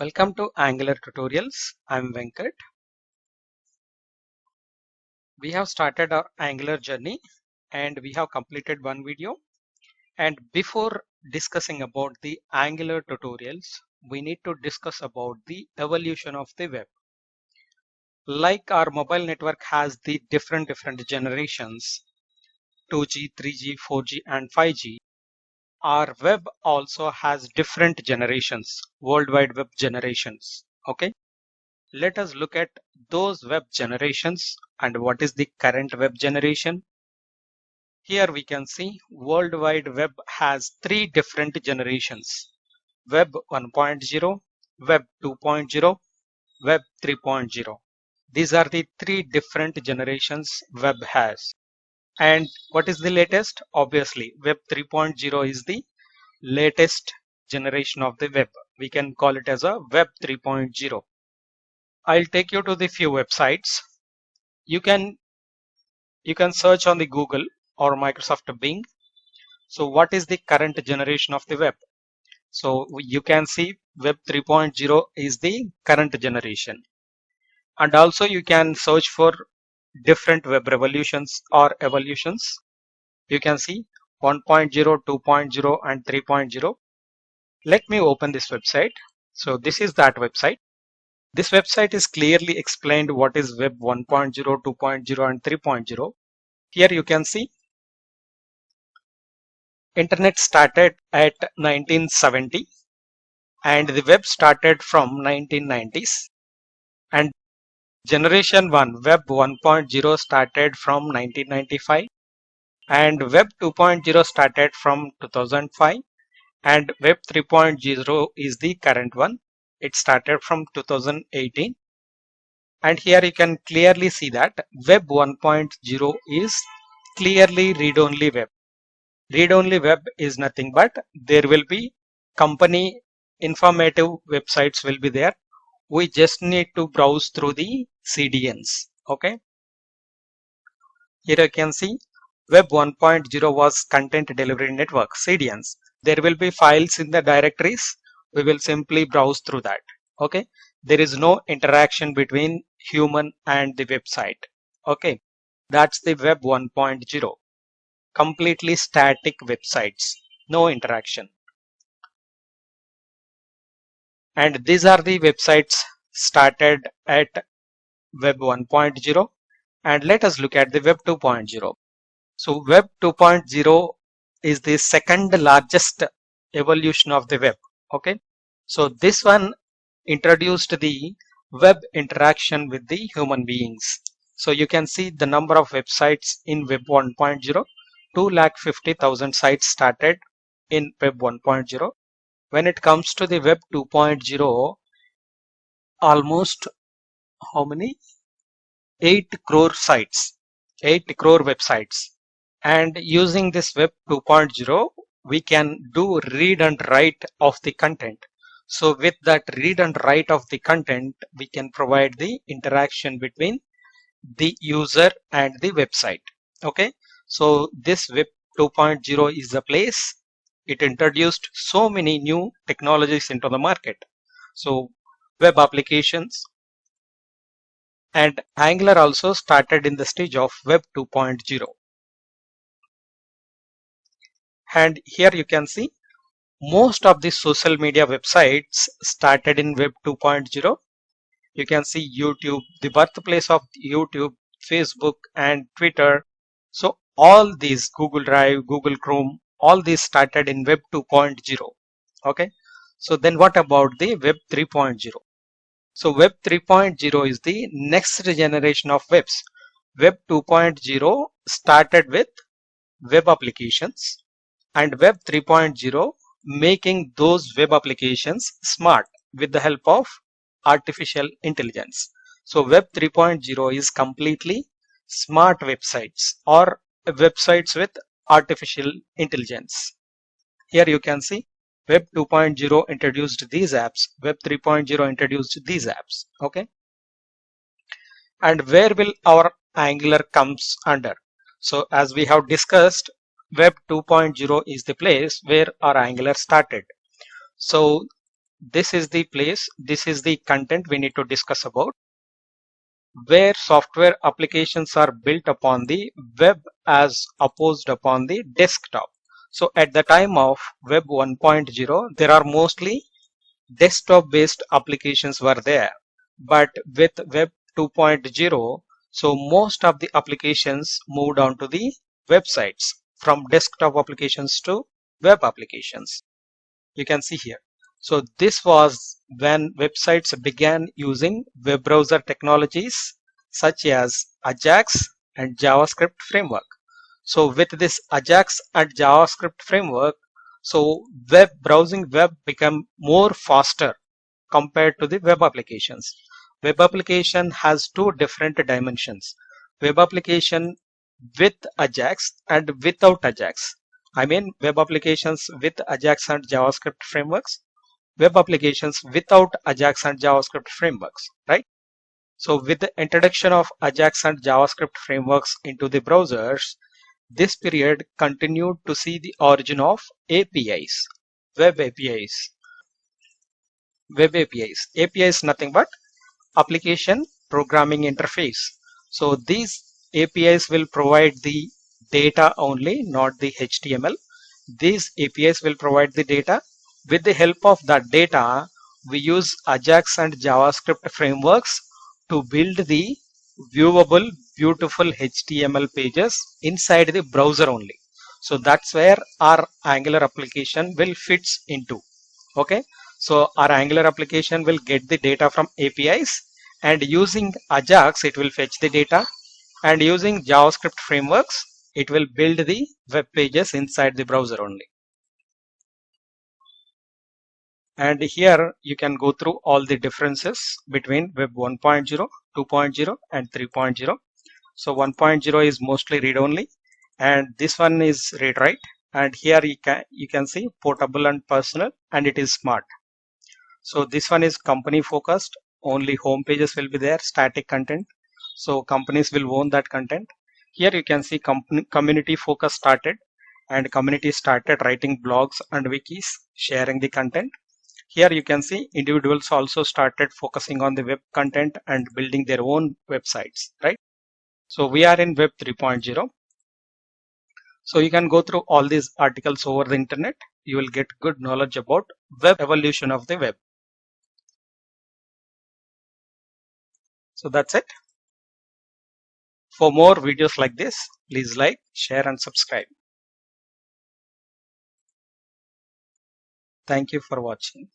Welcome to Angular Tutorials. I'm Venkat. We have started our Angular journey and we have completed one video. And before discussing about the Angular tutorials, we need to discuss about the evolution of the web. Like our mobile network has the different generations, 2G, 3G, 4G and 5G. Our web also has different generations, World Wide Web generations. Okay. Let us look at those web generations and what is the current web generation. Here we can see World Wide Web has three different generations: Web 1.0, Web 2.0, Web 3.0. These are the three different generations web has. And what is the latest? Obviously, Web 3.0 is the latest generation of the web. We can call it as a Web 3.0. I'll take you to the few websites. You can search on the Google or Microsoft Bing. So what is the current generation of the web? So you can see Web 3.0 is the current generation. And also you can search for different web revolutions or evolutions. You can see 1.0, 2.0 and 3.0. Let me open this website. So this is that website. This website is clearly explained what is Web 1.0, 2.0 and 3.0. Here you can see Internet started at 1970 and the web started from 1990s, and generation 1 Web 1.0 started from 1995 and Web 2.0 started from 2005 and Web 3.0 is the current one. It started from 2018, and here you can clearly see that Web 1.0 is clearly read-only web. Read-only web is nothing but there will be company informative websites will be there. We just need to browse through the CDNs. Okay. Here you can see Web 1.0 was Content Delivery Network, CDNs. There will be files in the directories. We will simply browse through that. Okay. There is no interaction between human and the website. Okay. That's the Web 1.0. Completely static websites, no interaction. And these are the websites started at Web 1.0, and let us look at the Web 2.0. So Web 2.0 is the second largest evolution of the web. Okay, so this one introduced the web interaction with the human beings. So you can see the number of websites in Web 1.0. 250,000 sites started in Web 1.0. When it comes to the Web 2.0, almost how many? 8 crore sites, 8 crore websites. And using this Web 2.0, we can do read and write of the content. So with that read and write of the content, we can provide the interaction between the user and the website. Okay. So this Web 2.0 is the place. It introduced so many new technologies into the market. So web applications, and Angular also started in the stage of Web 2.0. And here you can see most of the social media websites started in Web 2.0. You can see YouTube, the birthplace of YouTube, Facebook and Twitter. So all these, Google Drive, Google Chrome, all these started in Web 2.0. Okay. So then what about the Web 3.0? So Web 3.0 is the next generation of webs. Web 2.0 started with web applications, and Web 3.0 making those web applications smart with the help of artificial intelligence. So Web 3.0 is completely smart websites or websites with artificial intelligence. Here you can see Web 2.0 introduced these apps, Web 3.0 introduced these apps. Okay. And where will our Angular comes under? So as we have discussed, Web 2.0 is the place where our Angular started. So this is the place, this is the content we need to discuss about, where software applications are built upon the web as opposed upon the desktop. So at the time of Web 1.0, there are mostly desktop based applications were there, but with Web 2.0, so most of the applications moved on to the websites, from desktop applications to web applications. You can see here. So this was when websites began using web browser technologies such as Ajax and JavaScript framework. So with this Ajax and JavaScript framework, so web become more faster compared to the web applications. Web application has two different dimensions. Web application with Ajax and without Ajax. I mean web applications with Ajax and JavaScript frameworks, web applications without Ajax and JavaScript frameworks, right? So with the introduction of Ajax and JavaScript frameworks into the browsers, this period continued to see the origin of APIs, web APIs. Web APIs. API is nothing but application programming interface. So these APIs will provide the data only, not the HTML. These APIs will provide the data. With the help of that data, we use Ajax and JavaScript frameworks to build the viewable, beautiful HTML pages inside the browser only. So that's where our Angular application will fits into. Okay, so our Angular application will get the data from APIs, and using Ajax it will fetch the data, and using JavaScript frameworks it will build the web pages inside the browser only. And here you can go through all the differences between Web 1.0, 2.0 and 3.0. So 1.0 is mostly read only, and this one is read write, and here you can see portable and personal, and it is smart. So this one is company focused, only home pages will be there, static content. So companies will own that content. Here you can see community focus started, and community started writing blogs and wikis, sharing the content. Here you can see individuals also started focusing on the web content and building their own websites, right? So we are in Web 3.0. So you can go through all these articles over the internet. You will get good knowledge about web evolution of the web. So that's it. For more videos like this, please like, share and subscribe. Thank you for watching.